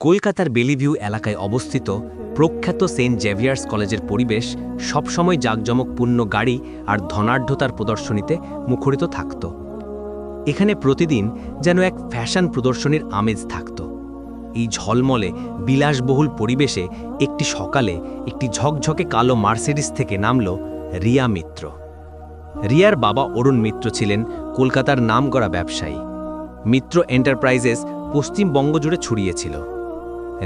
কলকাতার বেলিভিউ এলাকায় অবস্থিত প্রখ্যাত সেন্ট জেভিয়ার্স কলেজের পরিবেশ সবসময় জাঁকজমকপূর্ণ গাড়ি আর ধনাঢ্যতার প্রদর্শনীতে মুখরিত থাকত। এখানে প্রতিদিন যেন এক ফ্যাশন প্রদর্শনীর আমেজ থাকত। এই ঝলমলে বিলাসবহুল পরিবেশে একটি সকালে একটি ঝকঝকে কালো মার্সিডিস থেকে নামল রিয়া মিত্র। রিয়ার বাবা অরুণ মিত্র ছিলেন কলকাতার নামকরা ব্যবসায়ী। মিত্র এন্টারপ্রাইজেস পশ্চিমবঙ্গ জুড়ে ছড়িয়েছিল।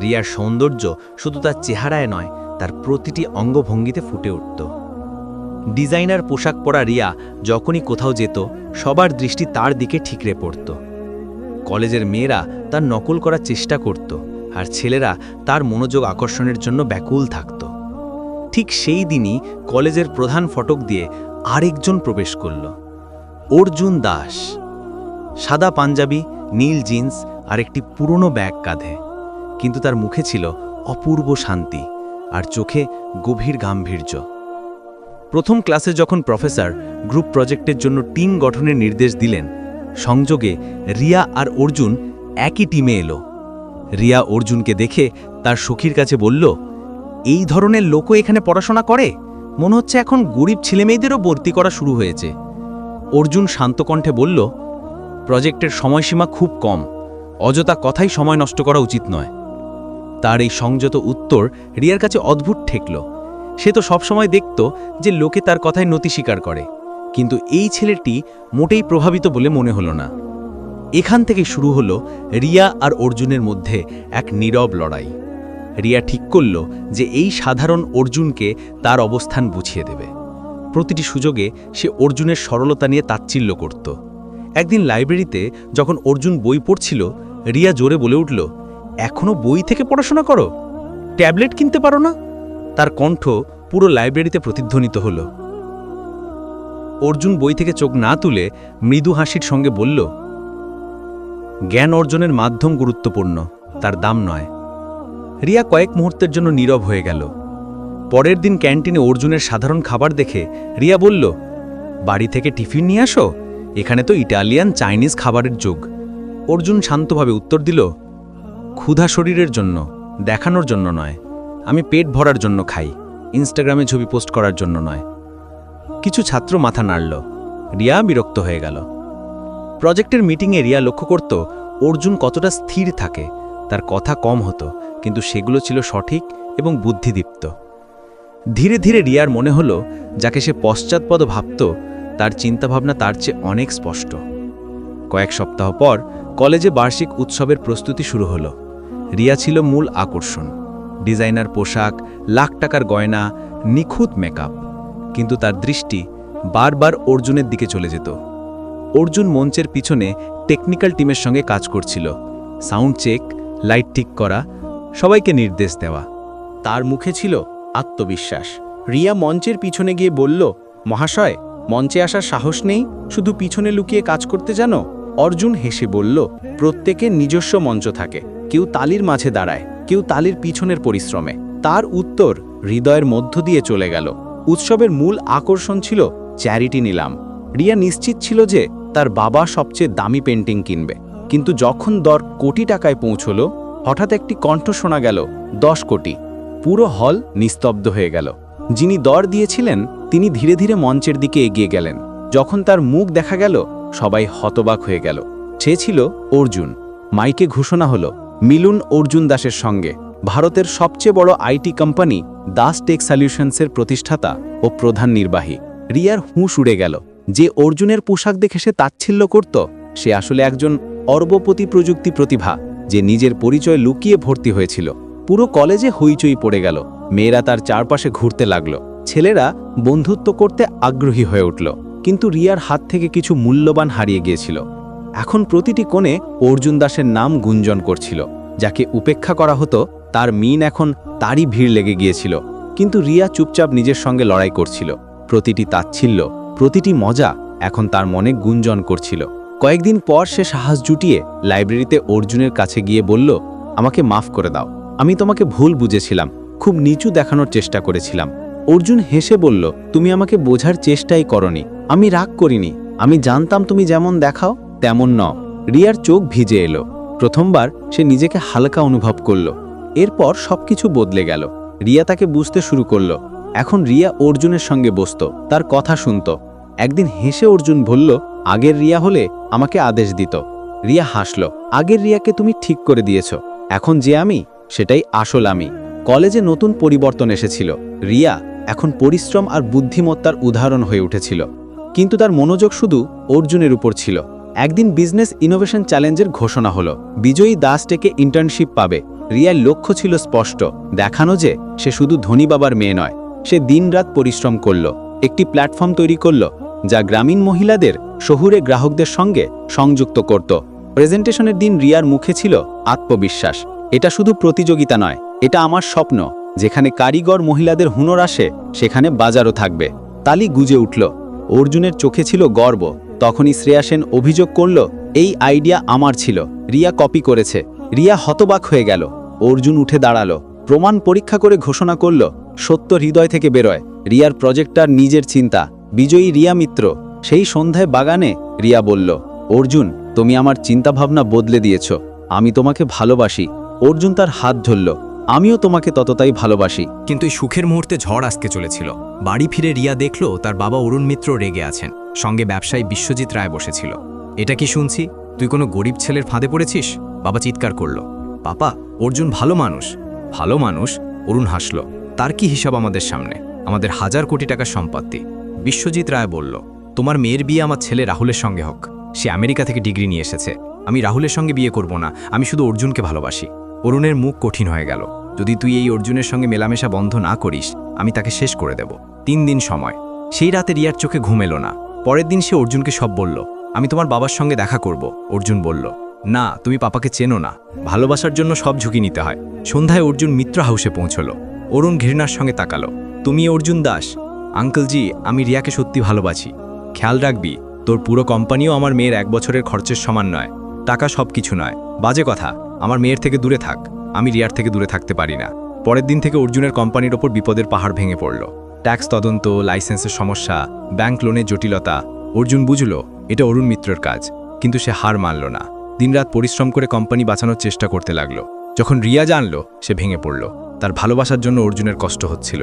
রিয়ার সৌন্দর্য শুধু তার চেহারায় নয়, তার প্রতিটি অঙ্গভঙ্গিতে ফুটে উঠত। ডিজাইনার পোশাক পরা রিয়া যখনই কোথাও যেত, সবার দৃষ্টি তার দিকে ঠিকরে পড়ত। কলেজের মেয়েরা তার নকল করার চেষ্টা করত, আর ছেলেরা তার মনোযোগ আকর্ষণের জন্য ব্যাকুল থাকত। ঠিক সেই দিনই কলেজের প্রধান ফটক দিয়ে আরেকজন প্রবেশ করল, অর্জুন দাস। সাদা পাঞ্জাবি, নীল জিন্স আর একটি পুরনো ব্যাগ কাঁধে, কিন্তু তার মুখে ছিল অপূর্ব শান্তি আর চোখে গভীর গাম্ভীর্য। প্রথম ক্লাসে যখন প্রফেসর গ্রুপ প্রজেক্টের জন্য টিম গঠনের নির্দেশ দিলেন, সংযোগে রিয়া আর অর্জুন একই টিমে এলো। রিয়া অর্জুনকে দেখে তার সখীর কাছে বলল, এই ধরনের লোকও এখানে পড়াশোনা করে? মনে হচ্ছে এখন গরিব ছেলেমেয়েদেরও ভর্তি করা শুরু হয়েছে। অর্জুন শান্ত কণ্ঠে বলল, প্রজেক্টের সময়সীমা খুব কম, অযথা কথাই সময় নষ্ট করা উচিত নয়। তার এই সংযত উত্তর রিয়ার কাছে অদ্ভুত ঠেকল। সে তো সবসময় দেখত যে লোকে তার কথায় নতি স্বীকার করে, কিন্তু এই ছেলেটি মোটেই প্রভাবিত বলে মনে হলো না। এখান থেকে শুরু হলো রিয়া আর অর্জুনের মধ্যে এক নীরব লড়াই। রিয়া ঠিক করল যে এই সাধারণ অর্জুনকে তার অবস্থান বুঝিয়ে দেবে। প্রতিটি সুযোগে সে অর্জুনের সরলতা নিয়ে তাচ্ছিল্য করত। একদিন লাইব্রেরিতে যখন অর্জুন বই পড়ছিল, রিয়া জোরে বলে উঠল, এখনো বই থেকে পড়াশোনা করো? ট্যাবলেট কিনতে পারো না? তার কণ্ঠ পুরো লাইব্রেরিতে প্রতিধ্বনিত হল। অর্জুন বই থেকে চোখ না তুলে মৃদু হাসির সঙ্গে বলল, জ্ঞান অর্জনের মাধ্যম গুরুত্বপূর্ণ, তার দাম নয়। রিয়া কয়েক মুহূর্তের জন্য নীরব হয়ে গেল। পরের দিন ক্যান্টিনে অর্জুনের সাধারণ খাবার দেখে রিয়া বলল, বাড়ি থেকে টিফিন নিয়ে আসো? এখানে তো ইটালিয়ান চাইনিজ খাবারের যুগ। অর্জুন শান্তভাবে উত্তর দিল, ক্ষুধা শরীরের জন্য, দেখানোর জন্য নয়। আমি পেট ভরার জন্য খাই, ইনস্টাগ্রামে ছবি পোস্ট করার জন্য নয়। কিছু ছাত্র মাথা নাড়ল। রিয়া বিরক্ত হয়ে গেল। প্রজেক্টের মিটিংয়ে রিয়া লক্ষ্য করত অর্জুন কতটা স্থির থাকে। তার কথা কম হতো, কিন্তু সেগুলো ছিল সঠিক এবং বুদ্ধিদীপ্ত। ধীরে ধীরে রিয়ার মনে হলো, যাকে সে পশ্চাৎপদ ভাবত, তার চিন্তাভাবনা তার চেয়ে অনেক স্পষ্ট। কয়েক সপ্তাহ পর কলেজে বার্ষিক উৎসবের প্রস্তুতি শুরু হলো। রিয়া ছিল মূল আকর্ষণ। ডিজাইনার পোশাক, লাখ টাকার গয়না, নিখুঁত মেকআপ। কিন্তু তার দৃষ্টি বারবার অর্জুনের দিকে চলে যেত। অর্জুন মঞ্চের পিছনে টেকনিক্যাল টিমের সঙ্গে কাজ করছিল। সাউন্ড চেক, লাইট ঠিক করা, সবাইকে নির্দেশ দেওয়া। তার মুখে ছিল আত্মবিশ্বাস। রিয়া মঞ্চের পিছনে গিয়ে বলল, মহাশয়, মঞ্চে আসার সাহস নেই? শুধু পিছনে লুকিয়ে কাজ করতে জানো? অর্জুন হেসে বলল, প্রত্যেকের নিজস্ব মঞ্চ থাকে। কেউ তালির মাঝে দাঁড়ায়, কেউ তালির পিছনের পরিশ্রমে। তার উত্তর হৃদয়ের মধ্য দিয়ে চলে গেল। উৎসবের মূল আকর্ষণ ছিল চ্যারিটি নিলাম। রিয়া নিশ্চিত ছিল যে তার বাবা সবচেয়ে দামি পেন্টিং কিনবে, কিন্তু যখন দর কোটি টাকায় পৌঁছল, হঠাৎ একটি কণ্ঠ শোনা গেল, 10 কোটি। পুরো হল নিস্তব্ধ হয়ে গেল। যিনি দর দিয়েছিলেন তিনি ধীরে ধীরে মঞ্চের দিকে এগিয়ে গেলেন। যখন তার মুখ দেখা গেল, সবাই হতবাক হয়ে গেল। সে ছিল অর্জুন। মাইকে ঘোষণা হলো, মিলুন অর্জুন দাসের সঙ্গে। ভারতের সবচেয়ে বড় আইটি কোম্পানি দাস টেক সলিউশনসের প্রতিষ্ঠাতা ও প্রধান নির্বাহী। রিয়ার হুঁশ উড়ে গেল। যে অর্জুনের পোশাক দেখে সে তাচ্ছিল্য করত, সে আসলে একজন অর্বপতি প্রযুক্তি প্রতিভা, যে নিজের পরিচয় লুকিয়ে ভর্তি হয়েছিল। পুরো কলেজে হইচই পড়ে গেল। মেয়েরা তার চারপাশে ঘুরতে লাগলো। ছেলেরা বন্ধুত্ব করতে আগ্রহী হয়ে উঠল। কিন্তু রিয়ার হাত থেকে কিছু মূল্যবান হারিয়ে গিয়েছিল। এখন প্রতিটি কোণে অর্জুন দাসের নাম গুঞ্জন করছিল। যাকে উপেক্ষা করা হতো, তার মিন এখন তারই ভিড় লেগে গিয়েছিল। কিন্তু রিয়া চুপচাপ নিজের সঙ্গে লড়াই করছিল। প্রতিটি তাচ্ছিল্য, প্রতিটি মজা এখন তার মনে গুঞ্জন করছিল। কয়েকদিন পর সে সাহস জুটিয়ে লাইব্রেরিতে অর্জুনের কাছে গিয়ে বলল, আমাকে মাফ করে দাও, আমি তোমাকে ভুল বুঝেছিলাম, খুব নিচু দেখানোর চেষ্টা করেছিলাম। অর্জুন হেসে বলল, তুমি আমাকে বোঝার চেষ্টাই করনি। আমি রাগ করিনি, আমি জানতাম তুমি যেমন দেখাও তেমন নও। রিয়ার চোখ ভিজে এলো। প্রথমবার সে নিজেকে হালকা অনুভব করল। এরপর সবকিছু বদলে গেল। রিয়া তাকে বুঝতে শুরু করল। এখন রিয়া অর্জুনের সঙ্গে বসত, তার কথা শুনত। একদিন হেসে অর্জুন বলল, আগের রিয়া হলে আমাকে আদেশ দিত। রিয়া হাসল, আগের রিয়াকে তুমি ঠিক করে দিয়েছ। এখন যে আমি, সেটাই আসল আমি। কলেজে নতুন পরিবর্তন এসেছিল। রিয়া এখন পরিশ্রম আর বুদ্ধিমত্তার উদাহরণ হয়ে উঠেছিল। কিন্তু তার মনোযোগ শুধু অর্জুনের উপর ছিল। একদিন বিজনেস ইনোভেশন চ্যালেঞ্জের ঘোষণা হলো। বিজয়ী দাস থেকে ইন্টার্নশিপ পাবে। রিয়ার লক্ষ্য ছিল স্পষ্ট, দেখানো যে সে শুধু ধনী বাবার মেয়ে নয়। সে দিনরাত পরিশ্রম করল, একটি প্ল্যাটফর্ম তৈরি করল যা গ্রামীণ মহিলাদের শহুরে গ্রাহকদের সঙ্গে সংযুক্ত করত। প্রেজেন্টেশনের দিন রিয়ার মুখে ছিল আত্মবিশ্বাস। এটা শুধু প্রতিযোগিতা নয়, এটা আমার স্বপ্ন। যেখানে কারিগর মহিলাদের হুনর আসে, সেখানে বাজারও থাকবে। তালি গুজে উঠল। অর্জুনের চোখে ছিল গর্ব। তখনই শ্রেয়া সেন অভিযোগ করল, এই আইডিয়া আমার ছিল, রিয়া কপি করেছে। রিয়া হতবাক হয়ে গেল। অর্জুন উঠে দাঁড়ালো, প্রমাণ পরীক্ষা করে ঘোষণা করল, সত্য হৃদয় থেকে বেরোয়। রিয়ার প্রজেক্টটার নিজের চিন্তা। বিজয়ী রিয়া মিত্র। সেই সন্ধ্যায় বাগানে রিয়া বলল, অর্জুন, তুমি আমার চিন্তাভাবনা বদলে দিয়েছ। আমি তোমাকে ভালোবাসি। অর্জুন তার হাত ধরল, আমিও তোমাকে ততটাই ভালোবাসি। কিন্তু এই সুখের মুহূর্তে ঝড় আসতে চলেছিল। বাড়ি ফিরে রিয়া দেখল তার বাবা অরুণ মিত্র রেগে আছেন, সঙ্গে ব্যবসায়ী বিশ্বজিৎ রায় বসেছিল। এটা কি শুনছি, তুই কোনো গরিব ছেলের ফাঁদে পড়েছিস? বাবা চিৎকার করল। পাপা, অর্জুন ভালো মানুষ। ভালো মানুষ? অরুণ হাসল। তার কি হিসাব আমাদের সামনে? আমাদের 1000 কোটি টাকার সম্পত্তি। বিশ্বজিৎ রায় বলল, তোমার মেয়ের বিয়ে আমার ছেলে রাহুলের সঙ্গে হোক। সে আমেরিকা থেকে ডিগ্রি নিয়ে এসেছে। আমি রাহুলের সঙ্গে বিয়ে করব না, আমি শুধু অর্জুনকে ভালোবাসি। অরুণের মুখ কঠিন হয়ে গেল। যদি তুই এই অর্জুনের সঙ্গে মেলামেশা বন্ধ না করিস, আমি তাকে শেষ করে দেব। 3 দিন সময়। সেই রাতে রিয়ার চোখে ঘুম এলো না। পরের দিন সে অর্জুনকে সব বলল। আমি তোমার বাবার সঙ্গে দেখা করব। অর্জুন বলল, না, তুমি পাপাকে চেনো না। ভালোবাসার জন্য সব ঝুঁকি নিতে হয়। সন্ধ্যায় অর্জুন মিত্র হাউসে পৌঁছল। অরুণ ঘৃণার সঙ্গে তাকালো। তুমি অর্জুন দাস? আঙ্কেলজি, আমি রিয়াকে সত্যি ভালোবাসি। খেয়াল রাখবি, তোর পুরো কোম্পানিও আমার মেয়ের 1 বছরের খরচের সমান নয়। টাকা সব কিছু নয়। বাজে কথা, আমার মেয়ের থেকে দূরে থাক। আমি রিয়ার থেকে দূরে থাকতে পারি না। পরের দিন থেকে অর্জুনের কোম্পানির ওপর বিপদের পাহাড় ভেঙে পড়ল। ট্যাক্স তদন্ত, লাইসেন্সের সমস্যা, ব্যাংক লোনের জটিলতা। অর্জুন বুঝল এটা অরুণ মিত্রের কাজ, কিন্তু সে হার মানল না। দিনরাত পরিশ্রম করে কোম্পানি বাঁচানোর চেষ্টা করতে লাগলো। যখন রিয়া জানল, সে ভেঙে পড়ল। তার ভালোবাসার জন্য অর্জুনের কষ্ট হচ্ছিল।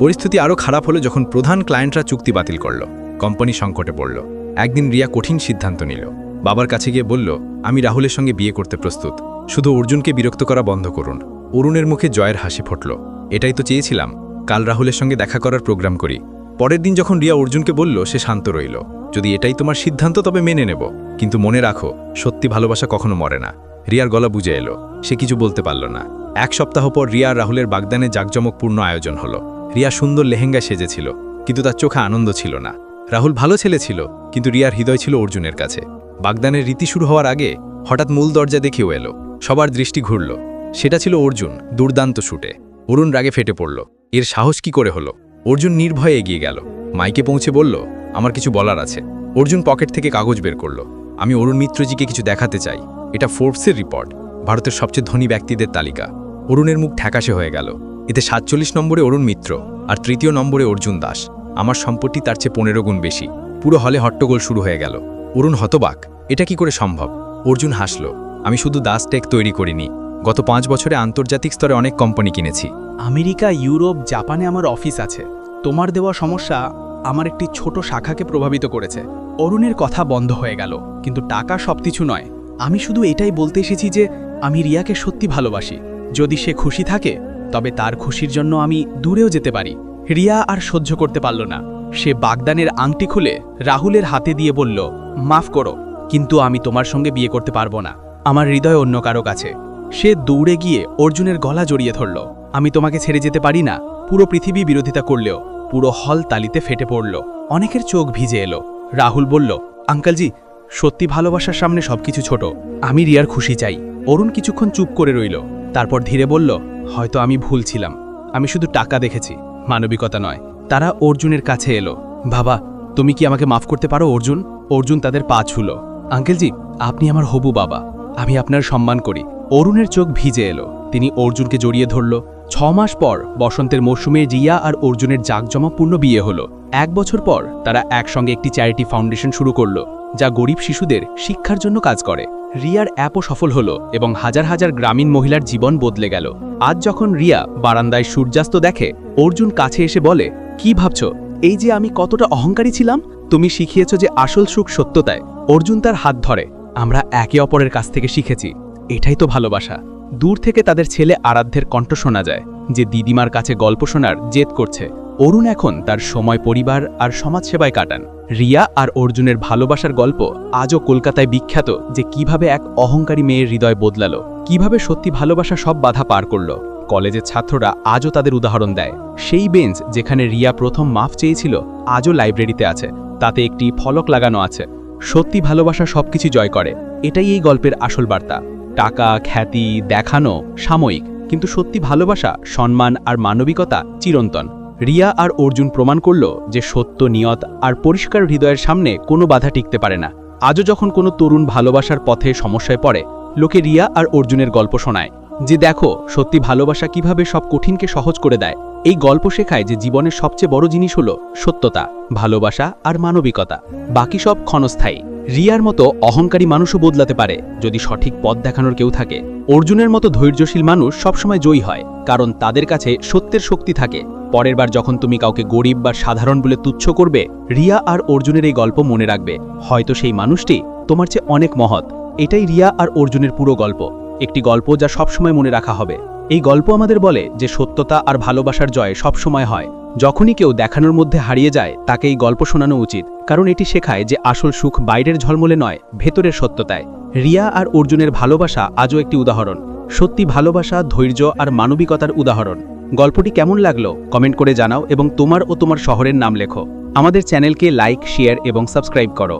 পরিস্থিতি আরও খারাপ হলো যখন প্রধান ক্লায়েন্টরা চুক্তি বাতিল করল। কোম্পানি সংকটে পড়ল। একদিন রিয়া কঠিন সিদ্ধান্ত নিল। বাবার কাছে গিয়ে বলল, আমি রাহুলের সঙ্গে বিয়ে করতে প্রস্তুত। শুধু অর্জুনকে বিরক্ত করা বন্ধ করুন। অরুণের মুখে জয়ের হাসি ফুটল। এটাই তো চেয়েছিলাম, কাল রাহুলের সঙ্গে দেখা করার প্রোগ্রাম করি। পরের দিন যখন রিয়া অর্জুনকে বলল, সে শান্ত রইল। যদি এটাই তোমার সিদ্ধান্ত, তবে মেনে নেব, কিন্তু মনে রাখো, সত্যি ভালোবাসা কখনো মরে না। রিয়ার গলা বুঝে এলো। সে কিছু বলতে পারল না। 1 সপ্তাহ পর রিয়া আর রাহুলের বাগদানে জাঁকজমকপূর্ণ আয়োজন হলো। রিয়া সুন্দর লেহেঙ্গা সেজেছিল, কিন্তু তার চোখে আনন্দ ছিল না। রাহুল ভালো ছেলে ছিল, কিন্তু রিয়ার হৃদয় ছিল অর্জুনের কাছে। বাগদানের রীতি শুরু হওয়ার আগে হঠাৎ মূল দরজা দেখেও এলো। সবার দৃষ্টি ঘুরল। সেটা ছিল অর্জুন, দুর্দান্ত শুটে। অরুণ রাগে ফেটে পড়ল। এর সাহস কি করে হলো? অর্জুন নির্ভয়ে এগিয়ে গেল। মাইকে পৌঁছে বলল, আমার কিছু বলার আছে। অর্জুন পকেট থেকে কাগজ বের করল। আমি অরুণ মিত্রজিকে কিছু দেখাতে চাই। এটা ফোর্বসের রিপোর্ট, ভারতের সবচেয়ে ধনী ব্যক্তিদের তালিকা। অরুণের মুখ ঠ্যাকাশে হয়ে গেল। এতে 47 নম্বরে অরুণ মিত্র আর 3য় নম্বরে অর্জুন দাস। আমার সম্পত্তি তার চেয়ে 15 গুণ বেশি। পুরো হলে হট্টগোল শুরু হয়ে গেল। অরুণ হতবাক, এটা কি করে সম্ভব? অর্জুন হাসল, আমি শুধু দাস টেক তৈরি করিনি, গত 5 বছরে আন্তর্জাতিক স্তরে অনেক কোম্পানি কিনেছি। আমেরিকা, ইউরোপ, জাপানে আমার অফিস আছে। তোমার দেওয়া সমস্যা আমার একটি ছোট শাখাকে প্রভাবিত করেছে। অরুণের কথা বন্ধ হয়ে গেল। কিন্তু টাকা সবকিছু নয়। আমি শুধু এটাই বলতে এসেছি যে আমি রিয়াকে সত্যি ভালোবাসি। যদি সে খুশি থাকে, তবে তার খুশির জন্য আমি দূরেও যেতে পারি। রিয়া আর সহ্য করতে পারল না। সে বাগদানের আংটি খুলে রাহুলের হাতে দিয়ে বলল, মাফ করো, কিন্তু আমি তোমার সঙ্গে বিয়ে করতে পারবো না। আমার হৃদয় অন্য কারো কাছে। সে দৌড়ে গিয়ে অর্জুনের গলা জড়িয়ে ধরল। আমি তোমাকে ছেড়ে যেতে পারি না। পুরো পৃথিবী বিরোধিতা করলেও পুরো হল তালিতে ফেটে পড়ল। অনেকের চোখ ভিজে এলো। রাহুল বলল, আঙ্কেলজি, সত্যি ভালোবাসার সামনে সবকিছু ছোট। আমি রিয়ার খুশি চাই। অরুণ কিছুক্ষণ চুপ করে রইল। তারপর ধীরে বলল, হয়তো আমি ভুল ছিলাম। আমি শুধু টাকা দেখেছি, মানবিকতা নয়। তারা অর্জুনের কাছে এলো। বাবা, তুমি কি আমাকে মাফ করতে পারো অর্জুন? অর্জুন তাদের পা ছুল। আঙ্কেলজি, আপনি আমার হবু বাবা। আমি আপনার সম্মান করি। অরুণের চোখ ভিজে এলো। তিনি অর্জুনকে জড়িয়ে ধরল। 6 মাস পর বসন্তের মৌসুমে রিয়া আর অর্জুনের জাঁকজমকপূর্ণ বিয়ে হলো। 1 বছর পর তারা একসঙ্গে একটি চ্যারিটি ফাউন্ডেশন শুরু করল। যা গরিব শিশুদের শিক্ষার জন্য কাজ করে। রিয়ার অ্যাপও সফল হলো এবং হাজার হাজার গ্রামীণ মহিলার জীবন বদলে গেল। আজ যখন রিয়া বারান্দায় সূর্যাস্ত দেখে, অর্জুন কাছে এসে বলে, কি ভাবছো এই যে আমি কতটা অহংকারী ছিলাম? তুমি শিখিয়েছ যে আসল সুখ সত্যতায়। অর্জুন তার হাত ধরে। আমরা একে অপরের কাছ থেকে শিখেছি, এটাই তো ভালোবাসা। দূর থেকে তাদের ছেলে আরাধ্যের কণ্ঠ শোনা যায়, যে দিদিমার কাছে গল্প শোনার জেদ করছে। অরুণ এখন তার সময় পরিবার আর সমাজসেবায় কাটান। রিয়া আর অর্জুনের ভালোবাসার গল্প আজও কলকাতায় বিখ্যাত, যে কিভাবে এক অহংকারী মেয়ের হৃদয় বদলালো, কিভাবে সত্যি ভালোবাসা সব বাধা পার করল। কলেজের ছাত্ররা আজও তাদের উদাহরণ দেয়। সেই বেঞ্চ যেখানে রিয়া প্রথম মাফ চেয়েছিল আজও লাইব্রেরিতে আছে, তাতে একটি ফলক লাগানো আছে, সত্যি ভালোবাসা সবকিছু জয় করে। এটাই এই গল্পের আসল বার্তা। টাকা, খ্যাতি, দেখানো সাময়িক, কিন্তু সত্যি ভালোবাসা, সম্মান আর মানবিকতা চিরন্তন। রিয়া আর অর্জুন প্রমাণ করল যে সত্য, নিয়ত আর পরিষ্কার হৃদয়ের সামনে কোনো বাধা টিকতে পারে না। আজও যখন কোনো তরুণ ভালোবাসার পথে সমস্যায় পড়ে, লোকে রিয়া আর অর্জুনের গল্প শোনায়, যে দেখো সত্যি ভালোবাসা কিভাবে সব কঠিনকে সহজ করে দেয়। এই গল্প শেখায় যে জীবনের সবচেয়ে বড় জিনিস হলো সত্যতা, ভালোবাসা আর মানবিকতা। বাকি সব ক্ষণস্থায়ী। রিয়ার মতো অহংকারী মানুষও বদলাতে পারে যদি সঠিক পথ দেখানোর কেউ থাকে। অর্জুনের মতো ধৈর্যশীল মানুষ সবসময় জয়ী হয়, কারণ তাদের কাছে সত্যের শক্তি থাকে। পরের বার যখন তুমি কাউকে গরিব বা সাধারণ বলে তুচ্ছ করবে, রিয়া আর অর্জুনের এই গল্প মনে রাখবে, হয়তো সেই মানুষটি তোমার চেয়ে অনেক মহৎ। এটাই রিয়া আর অর্জুনের পুরো গল্প, একটি গল্প যা সবসময় মনে রাখা হবে। এই গল্প আমাদের বলে যে সত্যতা আর ভালোবাসার জয় সবসময় হয়। যখনই কেউ দেখানোর মধ্যে হারিয়ে যায়, তাকে এই গল্প শোনানো উচিত, কারণ এটি শেখায় যে আসল সুখ বাইরের ঝলমলে নয়, ভেতরের সত্যতায়। রিয়া আর অর্জুনের ভালোবাসা আজও একটি উদাহরণ, সত্যি ভালোবাসা, ধৈর্য আর মানবিকতার উদাহরণ। গল্পটি কেমন লাগলো কমেন্ট করে জানাও এবং তোমার ও তোমার শহরের নাম লেখো। আমাদের চ্যানেলকে লাইক, শেয়ার এবং সাবস্ক্রাইব করো।